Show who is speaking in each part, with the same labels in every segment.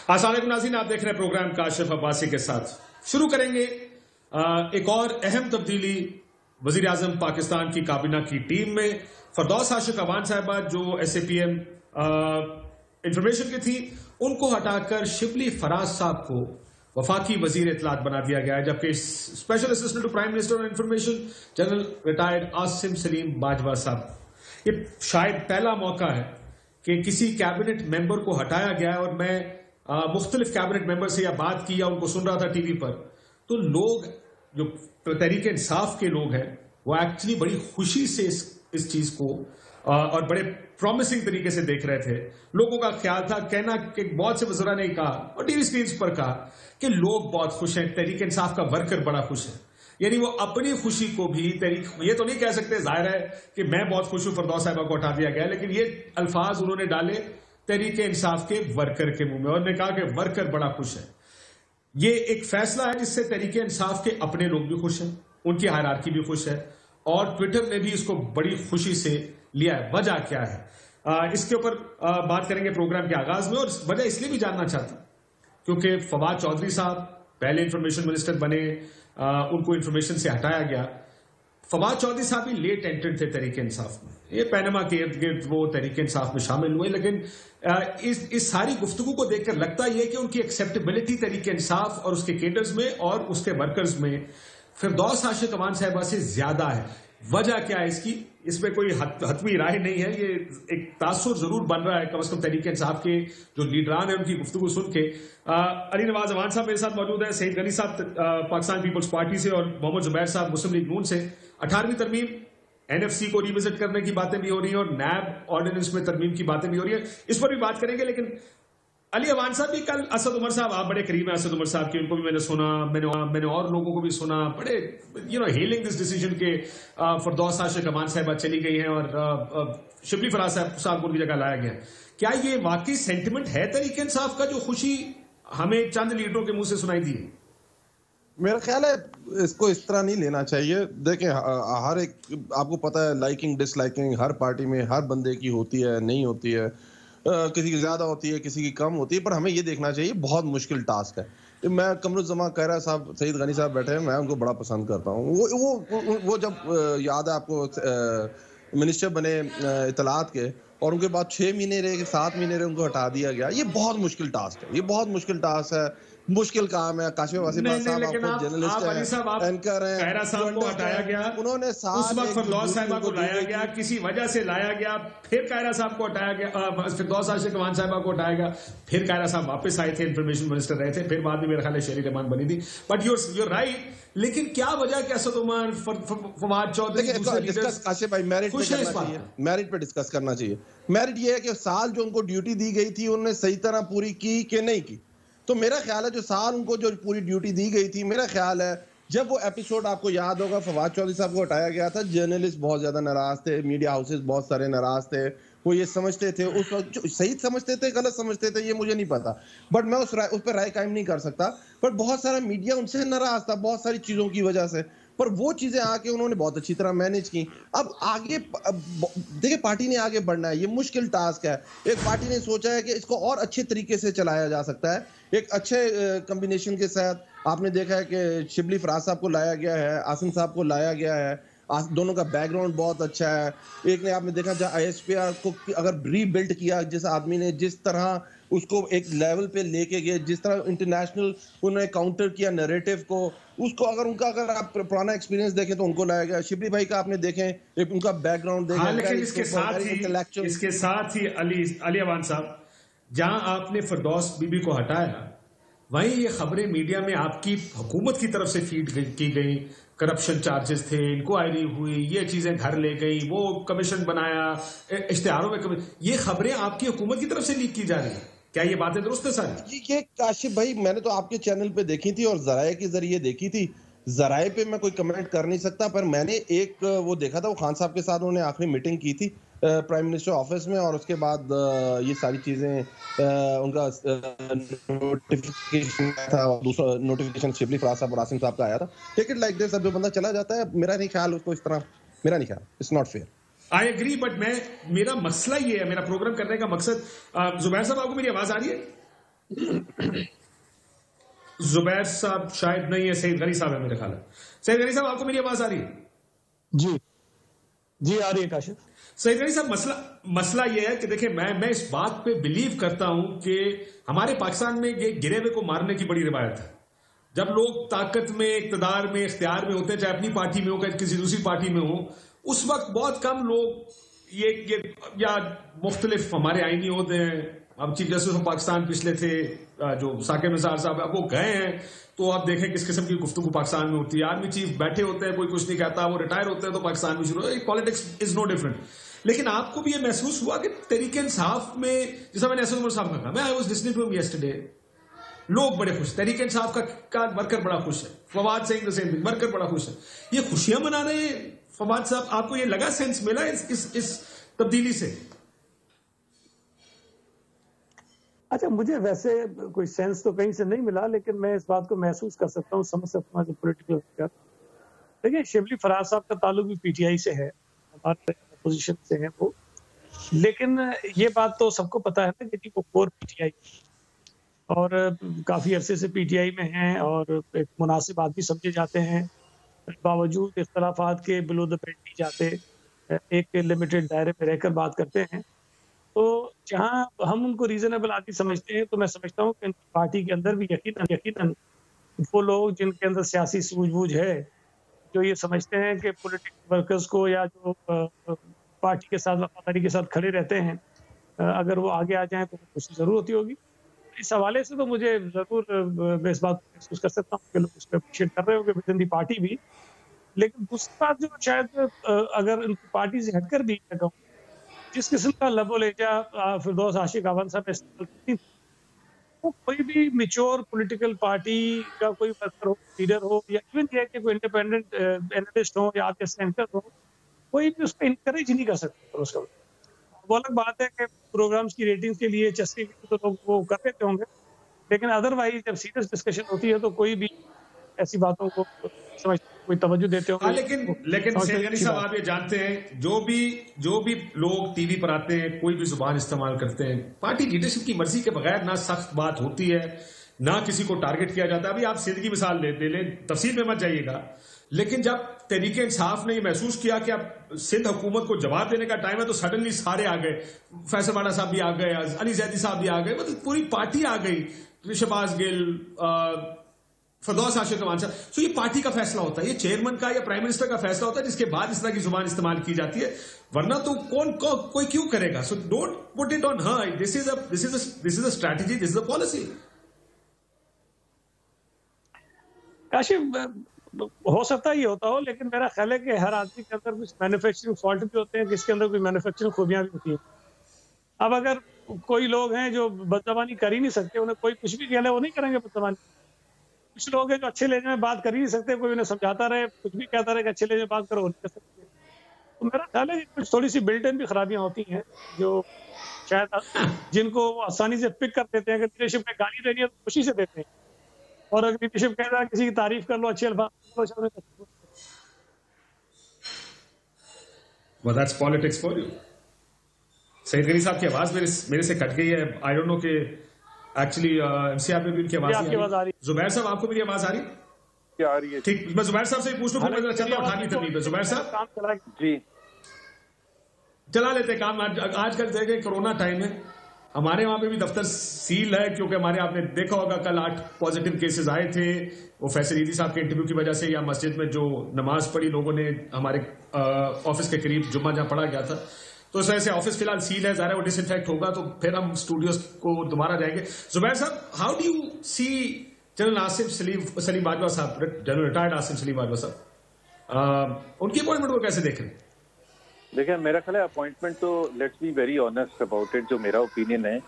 Speaker 1: अस्सलाम वालेकुम नाज़रीन, आप देख रहे हैं प्रोग्राम काशिफ अब्बासी के साथ। शुरू करेंगे एक और अहम तब्दीली वजीर आजम पाकिस्तान की काबीना की टीम में। फरदौस आशिक अवान साहिबा जो SAPM इंफॉर्मेशन की थी, उनको हटाकर शिबली फराज साहब को वफाकी वजीर इत्तलात बना दिया गया है, जबकि special assistant to prime minister on information general retired Asim Saleem Bajwa साहब, ये शायद पहला मौका है कि किसी कैबिनेट मेंबर को हटाया गया है। और मैं मुख्तलिफ कैबिनेट मेंबर से यह बात की या उनको सुन रहा था टीवी पर, तो लोग जो तहरीक इंसाफ के लोग हैं वो एक्चुअली बड़ी खुशी से इस चीज को और बड़े प्रॉमिसिंग तरीके से देख रहे थे। लोगों का ख्याल था, कहना कि बहुत से वज़रा ने कहा और टीवी स्क्रीन पर कहा कि लोग बहुत खुश हैं, तहरीक इंसाफ का वर्कर बड़ा खुश है। यानी वो अपनी खुशी को भी ये तो नहीं कह सकते, जाहिर है कि मैं बहुत खुश हूं फरदौस साहिबा को हटा दिया गया, लेकिन ये अल्फाज उन्होंने डाले तहरीक इंसाफ के वर्कर के मुंह में और उन्होंने कहा कि वर्कर बड़ा खुश है। ये एक फैसला है जिससे तहरीक इंसाफ के अपने लोग भी खुश हैं, उनकी हायरार्की भी खुश है और ट्विटर ने भी इसको बड़ी खुशी से लिया है। वजह क्या है, इसके ऊपर बात करेंगे प्रोग्राम के आगाज में। और वजह इसलिए भी जानना चाहता क्योंकि फवाद चौधरी साहब पहले इंफॉर्मेशन मिनिस्टर बने, उनको इंफॉर्मेशन से हटाया गया। फवाद चौधरी साहब भी लेट एंट्रेड थे तहरीक इंसाफ में, ये पैनमा के इर्द गिर्द वो तहरीक इंसाफ में शामिल हुए, लेकिन इस सारी गुफ्तगू को देखकर लगता यह कि उनकी एक्सेप्टेबिलिटी तहरीक इंसाफ और उसके केडर्स में और उसके वर्कर्स में फरदौस आशिक अवान साहिबा से ज्यादा है। वजह क्या है इसकी, इसमें कोई हतमी राय नहीं है, ये एक तासुर जरूर बन रहा है कम से कम तहरीक इंसाफ के जो लीडरान है उनकी गुफ्तगू सुन के। अली नवाज अवान साहब मेरे साथ मौजूद है, सईद गनी साहब पाकिस्तान पीपल्स पार्टी से और मोहम्मद जुबैर साहब मुस्लिम लीग नून से। 18वीं तरमीम NFC को रिविजिट करने की बातें भी हो रही हैं और NAB ऑर्डिनेंस में तरमीम की बातें भी हो रही है, इस पर भी बात करेंगे। लेकिन अली अवान साहब भी कल, असद उमर साहब, आप बड़े करीब हैं असद उमर साहब के, उनको भी मैंने सुना, मैंने और लोगों को भी सुना, बड़े हेलिंग दिस डिसीजन के फरदौस आशिक अवान साहिबा चली गई हैं और शिबली फराज साहब को उनकी जगह लाया गया। क्या ये वाकई सेंटिमेंट है तहरीक इंसाफ का, जो खुशी हमें चंद लीडरों के मुंह से सुनाई दी है?
Speaker 2: मेरा ख्याल है इसको इस तरह नहीं लेना चाहिए। देखें, हर एक, आपको पता है, लाइकिंग डिसलाइकिंग हर पार्टी में हर बंदे की होती है, नहीं होती है, किसी की ज्यादा होती है, किसी की कम होती है, पर हमें ये देखना चाहिए बहुत मुश्किल टास्क है। मैं कमरुज़्ज़मा कहरा साहब, सईद गनी साहब बैठे हैं, मैं उनको बड़ा पसंद करता हूँ। वो जब याद है आपको मिनिस्टर बने इत्तलात के और उनके बाद 6 महीने रहे, 7 महीने रहे, उनको हटा दिया गया। ये बहुत मुश्किल टास्क है, ये बहुत मुश्किल टास्क है, मुश्किल काम है। काशिफ वासिफ साहब आपको जर्नलिस्ट हैं, एंकर हैं,
Speaker 1: खैरा साहब को हटाया गया,
Speaker 2: उन्होंने
Speaker 1: उस वक्त फरदौस साहिबा को लाया गया, किसी वजह से लाया गया, फिर कायरा साहब को हटाया गया, फरदौस आशिक अवान साहिबा को हटाया गया, फिर कायरा साहब वापस आए थे, इंफॉर्मेशन मिनिस्टर रहे थे, फिर बाद में मेरे ख्याल है शेरी रहमान बनी थी। बट यूर राइट, लेकिन क्या वजह, क्या असद उमर, फवाद चौधरी,
Speaker 2: काशिफ भाई मेरिट पे डिस्कस करना चाहिए। मेरिट ये है कि साल जो उनको ड्यूटी दी गई थी उन्होंने सही तरह पूरी की कि नहीं की। तो मेरा ख्याल है जो साल उनको जो पूरी ड्यूटी दी गई थी, मेरा ख्याल है जब वो एपिसोड आपको याद होगा, फवाद चौधरी साहब को हटाया गया था, जर्नलिस्ट बहुत ज्यादा नाराज थे, मीडिया हाउसेस बहुत सारे नाराज थे। वो ये समझते थे उस वक्त, सही समझते थे गलत समझते थे ये मुझे नहीं पता, बट मैं उस पर राय कायम नहीं कर सकता। पर बहुत सारा मीडिया उनसे नाराज था बहुत सारी चीजों की वजह से, पर वो चीजें आके उन्होंने बहुत अच्छी तरह मैनेज की। अब आगे देखिए, पार्टी ने आगे बढ़ना है, ये मुश्किल टास्क है। एक पार्टी ने सोचा है कि इसको और अच्छे तरीके से चलाया जा सकता है, एक अच्छे कॉम्बिनेशन के साथ। आपने देखा है कि शिबली फराज साहब को लाया गया है, आसिम साहब को लाया गया है, दोनों का बैकग्राउंड बहुत अच्छा है। एक ने आपने देखा जहाँ ISPR को अगर रीबिल्ड किया, जिस आदमी ने जिस तरह उसको एक लेवल पे लेके गए, जिस तरह इंटरनेशनल उन्होंने काउंटर किया नैरेटिव को, उसको अगर आप पुराना एक्सपीरियंस देखें तो उनको लाया गया। शिबली भाई का आपने देखें, एक उनका बैकग्राउंड देखें।
Speaker 1: लेकिन इसके साथ ही अली अवान साहब, जहां आपने फरदौस बीबी को हटाया, वहीं ये खबरें मीडिया में आपकी हुकूमत की तरफ से फीड की गई, करप्शन चार्जेस थे, इंक्वायरी हुई, ये चीजें घर ले गई, वो कमीशन बनाया, इश्तिहारों में ये खबरें आपकी हुकूमत की तरफ से लीक की जा रही है। क्या ये बातें दुरुस्त है सारी?
Speaker 2: ये काशिफ भाई, मैंने तो आपके चैनल पे देखी थी और जराये के जरिए देखी थी। जराये पे मैं कोई कमेंट कर नहीं सकता, पर मैंने एक वो देखा था, वो खान साहब के साथ उन्होंने आखिरी मीटिंग की थी प्राइम मिनिस्टर ऑफिस में, और उसके बाद ये सारी चीजें उनका नोटिफिकेशन था, दूसरा नोटिफिकेशन शिबली फराज साहब और आसिम साहब का आया था। टेक इट लाइक दिस, अब जो बंदा चला जाता है, मेरा नहीं ख्याल उसको इस तरह, मेरा नहीं ख्याल, it's not fair.
Speaker 1: I agree, but मेरा मसला ये है, मेरा प्रोग्राम करने का मकसद, जुबैर साहब आपको मेरी आवाज आ रही है? जुबैर साहब शायद नहीं है, सईद गनी साहब है मेरे ख्याल है। सईद गनी साहब, आपको मेरी आवाज आ रही है?
Speaker 3: जी जी आ रही है काशिफ।
Speaker 1: सईद गनी साहब, मसला यह है कि देखिए, मैं इस बात पे बिलीव करता हूं कि हमारे पाकिस्तान में ये गिरे हुए को मारने की बड़ी रिवायत है। जब लोग ताकत में, इख्तियार में, इख्तियार में होते हैं, चाहे अपनी पार्टी में हो, चाहे किसी दूसरी पार्टी में हो, उस वक्त बहुत कम लोग ये या मुख्तलिफ हमारे आईनी होते हैं। अब चीफ जस्टिस ऑफ पाकिस्तान पिछले थे जो साकिब निसार साहब, अब वो गए हैं, तो आप देखें किस किस्म की गुफ्तगू पाकिस्तान में होती है। आर्मी चीफ बैठे होते हैं, कोई कुछ नहीं कहता, वो रिटायर होते हैं तो पाकिस्तान में शुरू हो, पॉलिटिक्स इज नो डिफरेंट। लेकिन आपको भी ये महसूस हुआ कि तहरीक इंसाफ में, जैसा मैंने असद उमर साहब का कहा, मैं I was listening to him yesterday, लोग बड़े खुश, तहरीक इंसाफ का वर्कर बड़ा खुश है, Fawad Singh same thing, worker बड़ा खुश है, ये खुशियां मना रहे हैं। फवाद साहब, आपको ये लगा, सेंस मिला इस तब्दीली से?
Speaker 3: अच्छा, मुझे वैसे कोई सेंस तो कहीं से नहीं मिला, लेकिन मैं इस बात को महसूस कर सकता हूँ, समझ सकता हूँ जो पॉलिटिकल फिगर। देखिए, शिबली फराज साहब का ताल्लुक भी पीटीआई से है, हमारे अपोजिशन से है वो, लेकिन ये बात तो सबको पता है ना कि वो कोर पीटीआई और काफी अरसे से पीटीआई में हैं और एक मुनासिब आदमी समझे जाते हैं, बावजूद इख्तलाफात के बिलो द बेल्ट नहीं जाते, एक लिमिटेड दायरे में रहकर बात करते हैं। तो जहां हम उनको रीजनेबल आदमी समझते हैं, तो मैं समझता हूँ कि पार्टी के अंदर भी यकीनन वो लोग जिनके अंदर सियासी सूझबूझ है, जो ये समझते हैं कि पॉलिटिकल वर्कर्स को या जो पार्टी के साथ वफादारी के साथ खड़े रहते हैं, अगर वो आगे आ जाएं तो खुशी जरूर होती होगी। इस हवाले से तो मुझे जरूर मैं इस बात को महसूस कर सकता हूँ कि लोग उसको अप्रिशिएट कर रहे होंगे विद इन दी पार्टी भी। लेकिन दूसरी बात जो शायद अगर उनकी पार्टी से हटकर भी कहूँ, जिस किस्म का लबो लेजा फिरदौस आशिक अवन साहब इस्तेमाल करती थी, वो कोई भी मेच्योर पॉलिटिकल पार्टी का कोई वर्कर हो, लीडर हो, या इवन ये कि कोई इंडिपेंडेंट एनालिस्ट हो या आपके सेंटर हो, कोई भी उसको इनकरेज नहीं कर सकता उसका। वो अलग बात है कि प्रोग्राम्स की रेटिंग्स के लिए, चस्के के लिए तो लोग वो कर देते होंगे, लेकिन अदरवाइज जब सीरियस डिस्कशन होती है तो कोई भी ऐसी बातों को समझ कोई तवज्जो देते होंगे।
Speaker 1: लेकिन सैयद गनी साहब, आप ये जानते हैं, जो भी लोग टीवी पर आते हैं, कोई भी जुबान इस्तेमाल करते हैं, पार्टी लीडरशिप की मर्जी के बगैर ना सख्त बात होती है, ना किसी को टारगेट किया जाता है। अभी आप सिंध की मिसाल ले लें, तफसील में मत जाइएगा, लेकिन जब तहरीक इंसाफ ने महसूस किया कि अब सिंध हुकूमत को जवाब देने का टाइम है, तो सडनली सारे आ गए, फैसल वाला साहब भी आ गए, अली जैदी साहब भी आ गए, मतलब पूरी पार्टी आ गई, शहबाज गिल, फिरदौस आशिक अवान साहब। सो ये पार्टी का फैसला होता है, ये चेयरमैन का या प्राइम मिनिस्टर का फैसला होता है, जिसके बाद इस तरह की जुबान इस्तेमाल की जाती है, वरना तो कोई क्यों करेगा? So don't put it on her, this is a strategy, this is a policy.
Speaker 3: Kashif, हो सकता है ये होता हो, लेकिन मेरा ख्याल है कि हर आदमी के अंदर कुछ मैन्युफैक्चरिंग फॉल्ट भी होते हैं, किसके अंदर कोई मैन्युफैक्चरिंग खूबियां भी होती हैं। अब अगर कोई लोग हैं जो बदजबानी कर ही नहीं सकते, उन्हें कोई कुछ भी कहले वो नहीं करेंगे बदजबानी। कुछ लोग हैं जो अच्छे लहजे में बात कर ही नहीं सकते, कोई उन्हें समझाता रहे, कुछ भी कहता रहे कि अच्छे लहजे में बात करो, वो नहीं कर सकते। तो मेरा ख्याल है कि कुछ थोड़ी सी बिल्ट इन भी खराबियां होती हैं, जो शायद जिनको वो आसानी से पिक कर देते हैं कि लीडरशिप में गाली देनी है तो खुशी से देते हैं, और अगर लीडरशिप कह रहा है किसी की तारीफ कर लो, अच्छे अल्फाज।
Speaker 1: Well, that's politics for you. Saeed Ghani साहब की आवाज मेरे से कट गई है, आई डोंट नो कि एक्चुअली एमसीआर में भी उनकी आवाज आ रही है। जुबैर साहब, आपको मेरी आवाज आ रही है?
Speaker 4: क्या आ रही है?
Speaker 1: ठीक, मैं जुबैर साहब से पूछ लूं, फिर मैं चलता हूं ठानी तकलीफ है। जुबैर साहब
Speaker 4: जी,
Speaker 1: चला लेते हैं काम। आजकल देखें कोरोना टाइम है, हमारे वहां पे भी दफ्तर सील है, क्योंकि हमारे, आपने देखा होगा, कल 8 पॉजिटिव केसेस आए थे, वो फैसल ईदी साहब के इंटरव्यू की वजह से, या मस्जिद में जो नमाज पढ़ी लोगों ने, हमारे ऑफिस के करीब जुम्मा जहां पढ़ा गया था, तो इस वजह से ऑफिस फिलहाल सील है, ज़ाहिर है वो डिसइंफेक्ट होगा, तो फिर हम स्टूडियोज को दोबारा जाएंगे। जुबैर साहब, how do you see general Asim Saleem Bajwa साहब, जनरल रिटायर्ड आसिम सलीम बाजवा साहब, उनकी अपॉइंटमेंट को कैसे देख रहे हैं?
Speaker 4: देखिए, मेरा ख्याल है अपॉइंटमेंट तो, let's be very honest about it, जो मेरा ओपिनियन है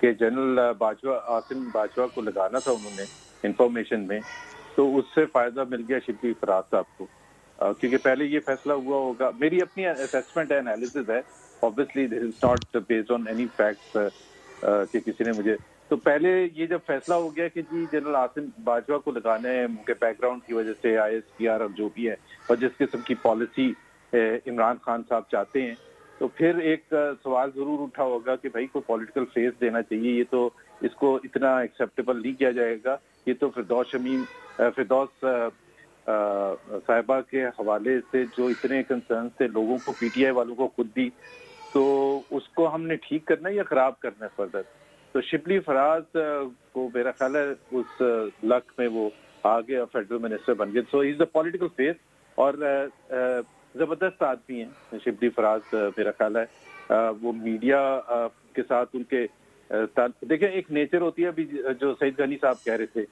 Speaker 4: कि जनरल बाजवा, आसिम बाजवा को लगाना था उन्होंने इंफॉर्मेशन में, तो उससे फायदा मिल गया शिबली फराज साहब को, क्योंकि पहले ये फैसला हुआ होगा। मेरी अपनी असेसमेंट है, एनालिसिस है, obviously this is not based on any facts कि किसी ने मुझे, तो पहले ये जब फैसला हो गया कि जी जनरल आसिम बाजवा को लगाना है, उनके बैकग्राउंड की वजह से, ISPR और जो भी है, और जिस किस्म की पॉलिसी इमरान खान साहब चाहते हैं, तो फिर एक सवाल जरूर उठा होगा कि भाई कोई पॉलिटिकल फेस देना चाहिए, ये तो इसको इतना एक्सेप्टेबल नहीं किया जाएगा, ये तो फिरदौस साहिबा के हवाले से जो इतने कंसर्न थे लोगों को, पीटीआई वालों को खुद भी, तो उसको हमने ठीक करना है या खराब करना है फर्दर। तो शिबली फराज को मेरा ख्याल है उस लक में वो आ गया, फेडरल मिनिस्टर बन गए। So he is the political face और जबरदस्त आदमी है शिबली फराज। मेरा ख्याल है वो मीडिया के साथ उनके देखिए एक नेचर होती है, अभी जो सईद गनी साहब कह रहे थे,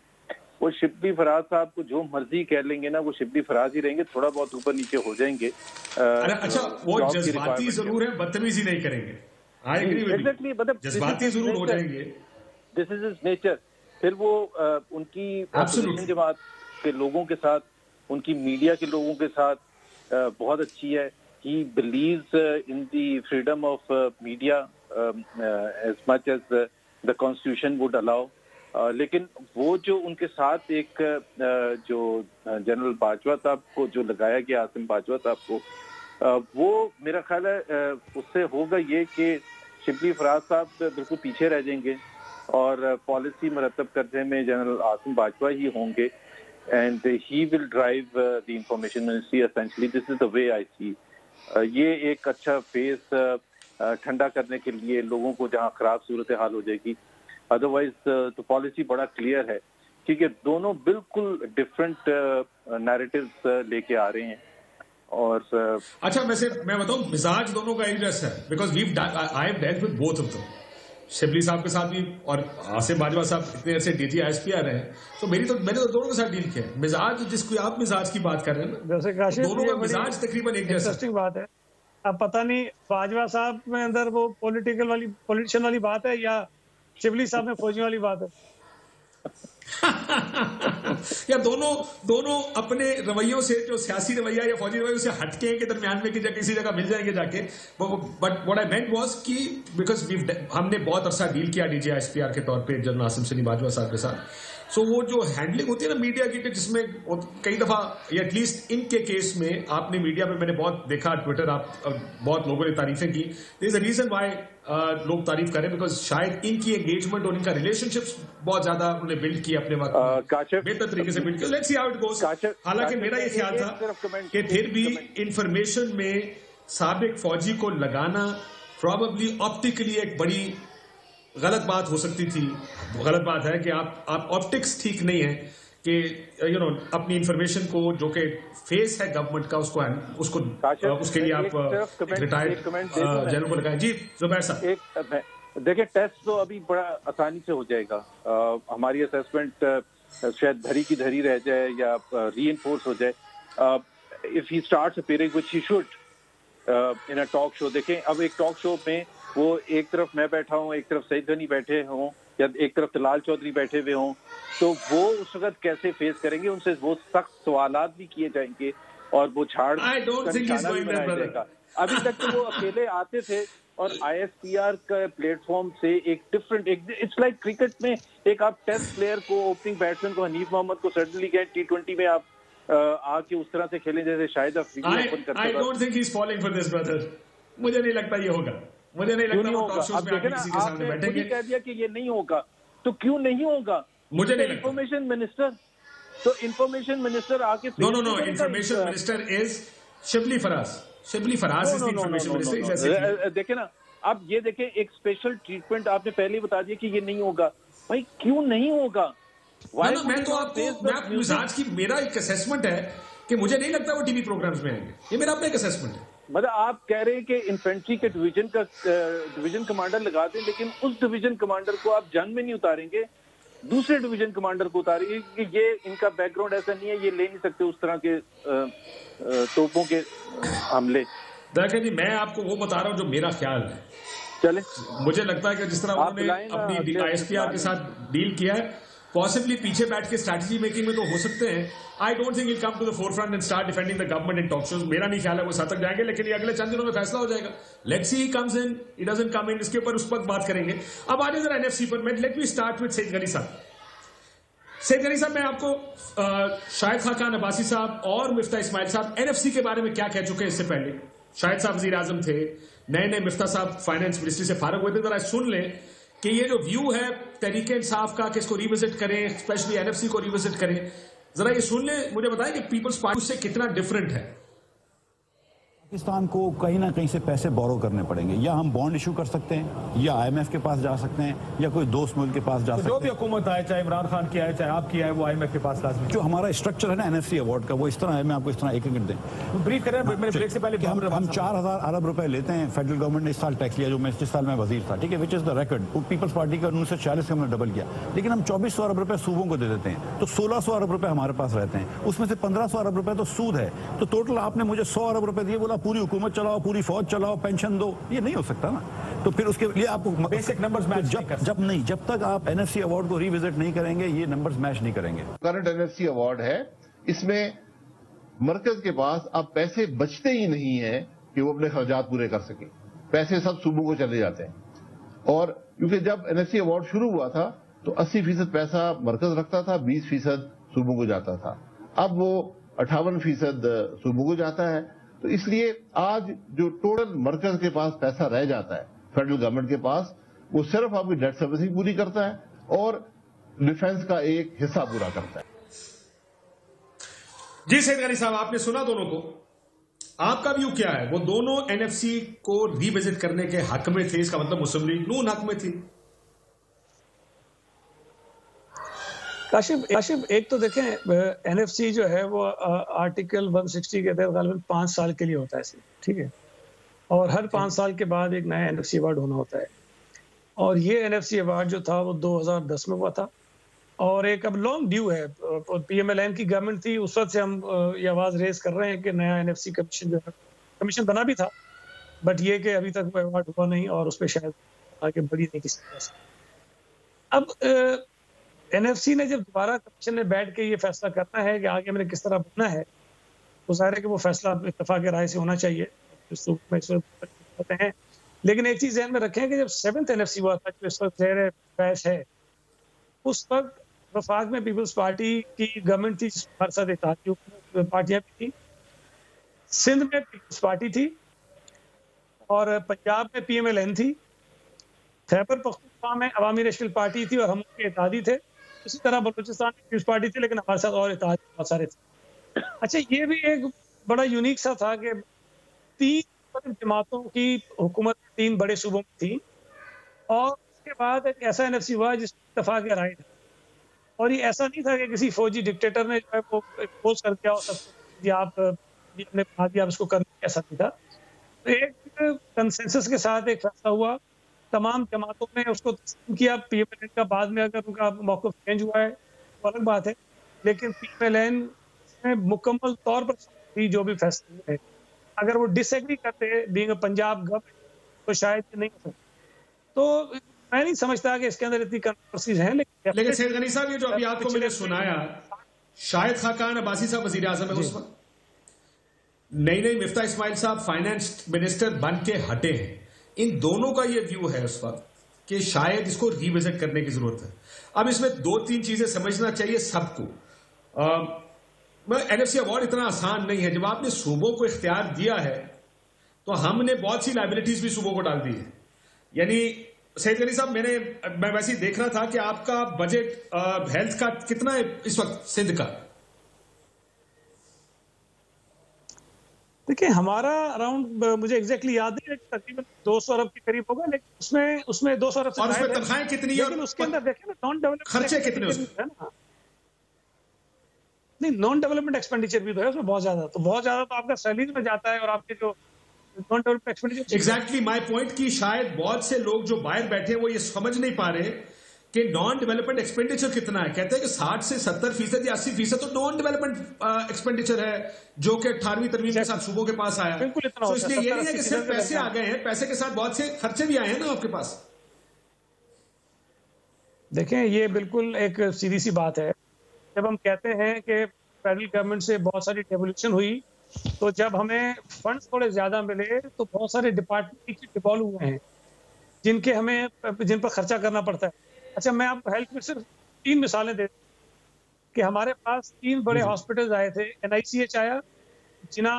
Speaker 4: वो शिबली फराज साहब को जो मर्जी कह लेंगे ना, वो शिबली फराज ही रहेंगे, थोड़ा बहुत ऊपर नीचे हो जाएंगे।
Speaker 1: अच्छा, वो जज्बाती जरूर है, बदतमीजी नहीं करेंगे।
Speaker 4: एग्जैक्टली, मतलब
Speaker 1: जज्बाती जरूर हो जाएंगे,
Speaker 4: दिस इज हिज नेचर। फिर वो उनकी अपोजिशन जमात के लोगों के साथ, उनकी मीडिया के लोगों के साथ बहुत अच्छी है। He believes in the freedom of media as much as the constitution would allow. लेकिन वो जो उनके साथ एक जो जनरल बाजवा साहब को जो लगाया गया, आसिम बाजवा साहब को, वो मेरा ख्याल है उससे होगा ये कि शिबली फराज साहब बिल्कुल पीछे रह जाएंगे और पॉलिसी मरतब करने में जनरल आसिम बाजवा ही होंगे, and he will drive the information ministry essentially. This is the way I see. ये एक अच्छा फेस ठंडा करने के लिए लोगों को जहाँ खराब सूरत हाल हो जाएगी, अदरवाइज तो पॉलिसी बड़ा क्लियर है, क्योंकि दोनों बिल्कुल डिफरेंट नैरेटिव्स लेके आ रहे हैं। और
Speaker 1: अच्छा, वैसे मैं बताऊं, मिजाज दोनों का एक जैसा है, because I have dealt with both of them. Shibli साहब के साथ भी और आसिम बाजवा साहब इतने ऐसे डीजी आईएसपीआर रहे हैं, तो मैंने तो दोनों के साथ डील किया है। मिजाज जिसको आप मिजाज की बात कर रहे हैं ना,
Speaker 3: जैसे काशिफ,
Speaker 1: दोनों का मिजाज तकरीबन एक जैसा।
Speaker 3: इंटरेस्टिंग बात है। अब पता नहीं बाजवा साहब में अंदर वो पॉलिटिशियन वाली बात है या शिबली साहब में फौजी वाली बात है।
Speaker 1: या दोनों अपने रवैयों से, जो सियासी रवैया या फौजी रवैयों से हटके के दरमियान में किसी जगह मिल जाएंगे जाके। But what I meant was कि बिकॉज हमने बहुत अरसा डील किया डीजी आईएसपीआर के तौर पे जनरल आसिम सलीम बाजवा साहब के साथ। सो वो जो हैंडलिंग होती है ना मीडिया की, जिसमें कई दफा, या एटलीस्ट इनके केस में आपने मीडिया पे मैंने बहुत देखा, ट्विटर आप बहुत लोगों ने तारीफें की। There is a reason why लोग तारीफ करें, बिकॉज शायद इनकी एंगेजमेंट और इनका रिलेशनशिप्स बहुत ज्यादा उन्होंने बिल्ड किया अपने वक्त, बेहतर तरीके से बिल्ड किया। Let's see how it goes. हालांकि मेरा ये ख्याल था कि फिर भी इंफॉर्मेशन में साबिक फौजी को लगाना प्रोबेबली ऑप्टिकली एक बड़ी गलत बात हो सकती थी। गलत बात है कि आप ऑप्टिक्स ठीक नहीं है कि अपनी इंफॉर्मेशन को, जो कि फेस है गवर्नमेंट का, उसके लिए आप रिटायर्ड जनरल को लगाएं। जी जुबैर साहब,
Speaker 4: देखिए टेस्ट तो अभी बड़ा आसानी से हो जाएगा। हमारी असेसमेंट शायद धरी की धरी रह जाए या रीइंफोर्स हो जाए। If he starts appearing which he should in a talk show. देखें अब एक टॉक शो में वो एक तरफ मैं बैठा हूँ, एक तरफ सईद गनी बैठे हों, या एक तरफ तलाल चौधरी बैठे हुए हों, तो वो उस वक्त कैसे फेस करेंगे? उनसे वो सख्त सवालात भी किए जाएंगे और वो झाड़ बनाया जाएगा। अभी तक तो वो अकेले आते थे और आईएसपीआर का प्लेटफॉर्म से एक डिफरेंट, इट्स लाइक क्रिकेट में एक आप टेस्ट प्लेयर को, ओपनिंग बैट्समैन को, हनीफ मोहम्मद को सडनली गए T20 में आप आके उस तरह से खेलें जैसे शायद ओपन करते।
Speaker 1: आई don't think he is following for this brother. मुझे नहीं लगता ये होगा। मुझे नहीं लगता वो टॉक शोज में आके किसी के सामने बैठेंगे।
Speaker 4: कह दिया कि ये नहीं होगा, तो क्यों नहीं होगा?
Speaker 1: मुझे नहीं लगता।
Speaker 4: इंफॉर्मेशन मिनिस्टर, तो इंफॉर्मेशन मिनिस्टर आके
Speaker 1: no information minister is Shibli Faraz. Shibli Faraz is the information minister.
Speaker 4: देखे ना, अब ये देखें, एक स्पेशल ट्रीटमेंट आपने पहले ही बता दिया कि ये नहीं होगा। भाई क्यों नहीं होगा?
Speaker 1: मैं तो आपको मिजाज की, मेरा एक असेसमेंट है कि मुझे नहीं लगता वो टीवी प्रोग्राम्स में आएंगे। ये मेरा अपना एक असेसमेंट है।
Speaker 4: मतलब आप कह रहे हैं कि इन्फेंट्री के डिवीजन कमांडर लगा दें, लेकिन उस डिवीजन कमांडर को आप जंग में नहीं उतारेंगे, दूसरे डिवीजन कमांडर को उतारेंगे कि ये इनका बैकग्राउंड ऐसा नहीं है, ये ले नहीं सकते उस तरह के तोपों के हमले।
Speaker 1: देखिए जी, मैं आपको वो बता रहा हूँ जो मेरा ख्याल है।
Speaker 4: चले,
Speaker 1: मुझे लगता है कि जिस तरह उन्होंने अपनी आईएसपीआर के साथ डील किया है, पॉसिबली पीछे बैठ के स्ट्रैटेजी मेकिंग में तो हो सकते हैं। I don't think will come to the forefront and start defending the government in talk shows. मेरा नहीं ख्याल है वो साथ तक जाएंगे, लेकिन ये अगले चंद दिनों में फैसला हो जाएगा। Let's see he comes in, he doesn't come in, इसके ऊपर उस वक्त बात करेंगे। अब आगे जरा एनएफसी पर। Let me start with Saeed Ghani साहब। सईद गनी साहब, मैं आपको शाहिद खान अब्बासी साहब और मिफ्ता इस्माइल साहब एनएफसी के बारे में क्या कह चुके हैं इससे पहले, शाहिद साहब वजीर आजम थे, नए मिफ्ता साहब फाइनेंस मिनिस्ट्री से फारग हुए थे, जरा सुन लें कि ये जो व्यू है तहरीक इंसाफ का कि इसको रिविजिट करें, स्पेशली एनएफसी को रिविजिट करें, जरा ये सुन लें, मुझे बताएं कि पीपल्स पार्टी से कितना डिफरेंट है।
Speaker 5: पाकिस्तान को कहीं ना कहीं से पैसे बोरो करने पड़ेंगे, या हम बॉन्ड इशू कर सकते हैं, या आईएमएफ के पास जा सकते हैं, या कोई दोस्त मुल्क के पास जा सकते हैं।
Speaker 6: जो भी हुकूमत आए, चाहे इमरान खान की आए, चाहे आपकी आए, वो आईएमएफ के पास लाजमी।
Speaker 5: जो हमारा स्ट्रक्चर है ना एनएफसी अवार्ड का, वो इस तरह है, मैं आपको इस तरह एक दें।
Speaker 6: ब्रीफ करें, मेरे ब्रेक से पहले
Speaker 5: हम 4,000 अरब रुपए लेते हैं, फेडरल गवर्नमेंट ने इस साल टैक्स लिया, जो मैं जिस साल में वजीर था, ठीक है, which is the record. Peoples Party का 1940 का हमने डबल किया, लेकिन हम 2400 अरब रुपए सूबों को दे देते हैं, तो 1600 अरब रुपए हमारे पास रहते हैं, उसमें से 1500 अरब रुपए तो सूद है। तो टोटल आपने मुझे 100 अरब रुपए दिए, बोला पूरी हुकूमत चलाओ, पूरी फौज चलाओ, पेंशन दो, ये नहीं हो सकता ना। तो फिर उसके लिए आपको
Speaker 6: बेसिक नंबर्स मैच
Speaker 5: जब तक आप एनएफसी अवार्ड को रिविजिट नहीं करेंगे, ये नंबर्स मैच नहीं करेंगे।
Speaker 7: करंट एनएफसी अवार्ड है, इसमें मरकज के पास अब पैसे बचते ही नहीं है कि वो अपने खर्चात पूरे कर सके, पैसे सब सूबों को चले जाते हैं। और क्योंकि जब एनएफसी अवार्ड शुरू हुआ था तो 80% पैसा मरकज रखता था, 20% सूबों को जाता था, अब वो 58% सूबों को जाता है। तो इसलिए आज जो टोटल मरकज के पास पैसा रह जाता है फेडरल गवर्नमेंट के पास, वो सिर्फ आपकी डेट सर्विसिंग पूरी करता है और डिफेंस का एक हिस्सा पूरा करता है।
Speaker 1: जी सैयद गनी साहब, आपने सुना दोनों को, आपका व्यू क्या है? वो दोनों एनएफसी को रिविजिट करने के हक में थे, इसका मतलब मुस्लिम लीग नून हक में थी।
Speaker 3: काशिफ एक तो देखें, एनएफसी जो है वो आर्टिकल 160 के तहत गालिबन 5 साल के लिए होता है, ठीक है, और हर 5 साल के बाद एक नया एनएफसी अवार्ड होना होता है। और ये एनएफसी अवार्ड जो था वो 2010 में हुआ था, और एक अब लॉन्ग ड्यू है। पीएमएलएन की गवर्नमेंट थी, उस वक्त से हम ये आवाज रेज कर रहे हैं कि नया एनएफसी कमीशन जो है, कमीशन बना भी था, बट ये कि अभी तक वो अवार्ड हुआ नहीं और उस पर शायद आगे बढ़ी नहीं किसी तरह से। अब एनएफसी ने जब दोबारा कमीशन में बैठ के ये फैसला करना है कि आगे मैंने किस तरह बनना है, तो जाहिर है कि वो फैसला इत्तेफाक राय से होना चाहिए, होते हैं। लेकिन एक चीज ध्यान में रखें कि जब 7th एनएफसी हुआ था, जो इस वक्त ज़ेर बहस है, उस वक्त वफाक में पीपल्स पार्टी की गवर्नमेंट थी, हर साथ इत्तेहादी पार्टियां भी थी, सिंध में पीपल्स पार्टी थी, और पंजाब में पीएमएलएन थी, खैबर पख्तूनख्वा में अवामी नेशनल पार्टी थी और हम उनके इत्तेहादी थे। इसी तरह बलूचिस्तान में पीपल्स पार्टी थी, लेकिन हमारे साथ और इत्तेहादी बहुत सारे थे। अच्छा, ये भी एक बड़ा यूनिक सा था कि 3 जमातों की हुकूमत 3 बड़े सूबों में थी, और उसके बाद एक ऐसा एनएफसी हुआ जिसमें इत्तेफाक राय था। और ये ऐसा नहीं था कि किसी फौजी डिक्टेटर ने जो है वो इम्पोज कर दिया, सबको आप अपने बना दिया, आप इसको करने, ऐसा नहीं था। तो एक कंसेंसस के साथ एक फैसला हुआ, तमाम जमातों ने उसको तस्लीम किया। पीएमएलएन का बाद में अगर उनका मौक़िफ़ चेंज हुआ है तो अलग बात है, लेकिन पीएमएलएन में मुकम्मल तौर पर जो भी फैसले हुए, अगर वो डिसएग्री करते बीइंग पंजाब गवर्नमेंट तो शायद नहीं हो सकता। तो मैं नहीं समझता कि इसके अंदर इतनी कंट्रोवर्सीज हैं।
Speaker 1: लेकिन सैयद गनी साहब, ये जो अभी आपको मैंने सुनाया, शाहिद खाकान अब्बासी साहब वजीर आजम है उस वक्त, नई मिफ्ता इस्माइल साहब फाइनेंस मिनिस्टर बन के हटे हैं, इन दोनों का ये व्यू है उस वक्त कि शायद इसको रिविजिट करने की जरूरत है। अब इसमें 2-3 चीजें समझना चाहिए सबको। एनएफसी अवार्ड इतना आसान नहीं है। जब आपने सूबों को इख्तियार दिया है तो हमने बहुत सी लाइबिलिटीज भी सूबों को डाल दी है। यानी सैयद गनी साहब, मैं वैसे ही देख रहा था कि आपका बजट हेल्थ का कितना है इस वक्त सिंध का?
Speaker 3: देखिए, हमारा अराउंड, मुझे एग्जैक्टली याद नहीं, तकरीबन 200 अरब के करीब होगा, लेकिन उसमें 200 अरब से,
Speaker 1: और उसमें तनख्वाहें कितनी है,
Speaker 3: लेकिन उसके अंदर देखें ना, नॉन डेवलपमेंट
Speaker 1: खर्चे कितने उसमें?
Speaker 3: नहीं, नॉन डेवलपमेंट एक्सपेंडिचर भी तो है उसमें बहुत ज्यादा तो आपका सैलरी में जाता है, और आपके जो non development expenditure.
Speaker 1: Exactly my point कि शायद बहुत से लोग जो बाहर बैठे हैं वो ये समझ नहीं पा रहे कि नॉन डेवलपमेंट एक्सपेंडिचर कितना है। कहते हैं कि 60 से 70% या 80% तो नॉन डेवलपमेंट एक्सपेंडिचर है, जो कि 18वीं तरमीम के साथ सूबों के पास आया।
Speaker 3: बिल्कुल इतना
Speaker 1: तो इसलिए ये नहीं है कि सिर्फ पैसे आ गए हैं, पैसे के साथ बहुत से खर्चे भी आए हैं ना आपके पास।
Speaker 3: देखें, ये बिल्कुल एक सीधी सी बात है। जब हम कहते हैं कि फेडरल गवर्नमेंट से बहुत सारी डेवोल्यूशन हुई, तो जब हमें फंड्स थोड़े ज्यादा मिले तो बहुत सारे डिपार्टमेंट डिवॉल्व हुए हैं जिन पर खर्चा करना पड़ता है। अच्छा, मैं आपको हेल्थ में सिर्फ 3 मिसालें दे कि हमारे पास 3 बड़े हॉस्पिटल्स आए थे। एनआईसीएच आया, जिना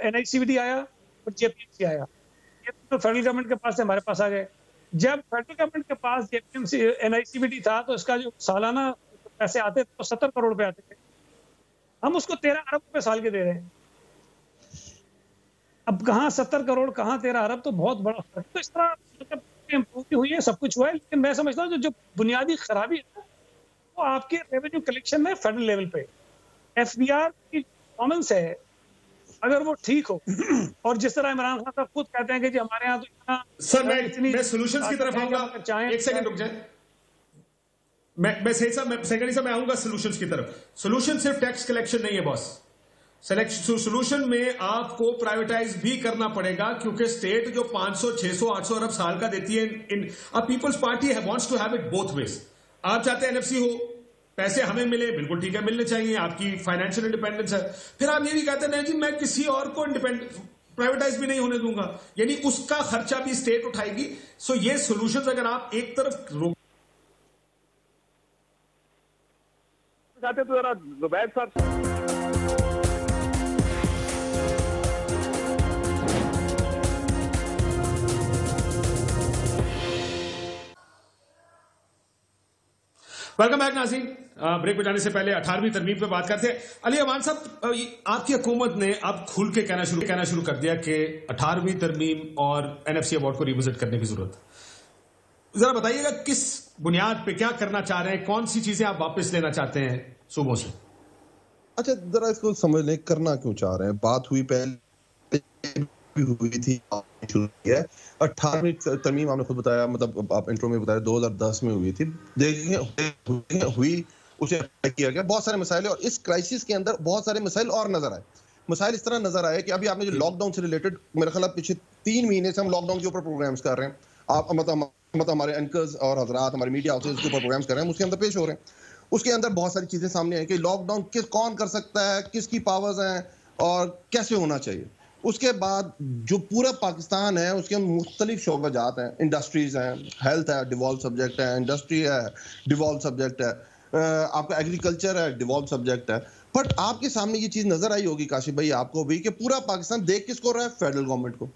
Speaker 3: एनआईसीवीडी आया, और जेपीएमसी आया, ये तो फेडरल गवर्नमेंट के पास से हमारे पास आ गए। जब फेडरल गवर्नमेंट के पास जेपीएमसी एनआईसीबीटी था तो इसका जो सालाना पैसे आते थे तो 70 करोड़ रुपए आते थे, हम उसको 13 अरब रुपए साल के दे रहे हैं। अब कहाँ 70 करोड़ कहाँ 13 अरब, तो बहुत बड़ा फर्क। तो इस तरह इम्प्रूव हुई है, सब कुछ हुआ है, लेकिन मैं समझता हूँ जो बुनियादी खराबी है वो आपके रेवेन्यू कलेक्शन में फेडरल लेवल पे एफबीआर की परफॉर्मेंस है, अगर वो ठीक हो और जिस तरह इमरान खान साहब खुद कहते हैं कि जी हमारे यहाँ तो इतना।
Speaker 1: सर मैं सॉल्यूशंस की तरफ आऊंगा, एक सेकंड रुक जाए। मैं सेकंड मैं आऊंगा सॉल्यूशंस की तरफ। सॉल्यूशन सिर्फ टैक्स कलेक्शन नहीं है बॉस, सॉल्यूशन में आपको प्राइवेटाइज भी करना पड़ेगा, क्योंकि स्टेट जो 500, 600, 800 अरब साल का देती है इन Peoples Party wants to have it both ways. आप चाहते हैं एनएफसी हो, पैसे हमें मिले, बिल्कुल ठीक है, मिलने चाहिए, आपकी फाइनेंशियल इंडिपेंडेंस है। फिर आप ये भी कहते हैं नहीं जी मैं किसी और को प्राइवेटाइज भी नहीं होने दूंगा, यानी उसका खर्चा भी स्टेट उठाएगी। सो ये सॉल्यूशंस अगर आप एक तरफ
Speaker 4: चाहते तो जरा जुबैर साहब।
Speaker 1: वेलकम बैक नाज़रीन। ब्रेक पे जाने से पहले 18वीं तरमीम पे बात करते हैं। अली अमान साहब, आपकी हुकूमत ने अब खुल के कहना शुरू कर दिया कि 18वीं तरमीम और एनएफसी अवार्ड को रिविजिट करने की जरूरत। जरा बताइएगा किस बुनियाद पे क्या करना चाह रहे हैं, कौन सी चीजें आप वापस लेना चाहते हैं सूबों से?
Speaker 2: अच्छा, जरा इसको समझ लें, करना क्यों चाह रहे हैं। बात हुई पहले भी हुई थी, 18वीं तरमीम आपने खुद बताया, मतलब आप इंट्रो में बताया 2010 में हुई थी। देखिए हुई, उसे किया गया, बहुत सारे मसाइल, और इस क्राइसिस के अंदर बहुत सारे मसाइल और नजर आए। मसाइल इस तरह नजर आए कि अभी आपने जो लॉकडाउन से रिलेटेड, मेरे ख्याल पिछले 3 महीने से हम लॉकडाउन के ऊपर प्रोग्राम्स कर रहे हैं। आप मतलब हमारे एंकर्स और हजरात, हमारे मीडिया हाउसेज के ऊपर प्रोग्राम्स कर रहे हैं, उसके अंदर पेश हो रहे हैं। उसके अंदर बहुत सारी चीजें सामने आई कि लॉकडाउन कौन कर सकता है, किसकी पावर्स हैं और कैसे होना चाहिए। उसके बाद जो पूरा पाकिस्तान है उसके मुख्तलिफ शोबाजात हैं, इंडस्ट्रीज हैं, हेल्थ है, डिवॉल्व सब्जेक्ट है, इंडस्ट्री है, डिवॉल्व सब्जेक्ट है, आपका एग्रीकल्चर है, डिवॉल्व सब्जेक्ट है। बट आपके सामने ये चीज नजर आई होगी काशिफ भाई, आपको भी, कि पूरा पाकिस्तान देख किसको रहा है? फेडरल गवर्नमेंट को।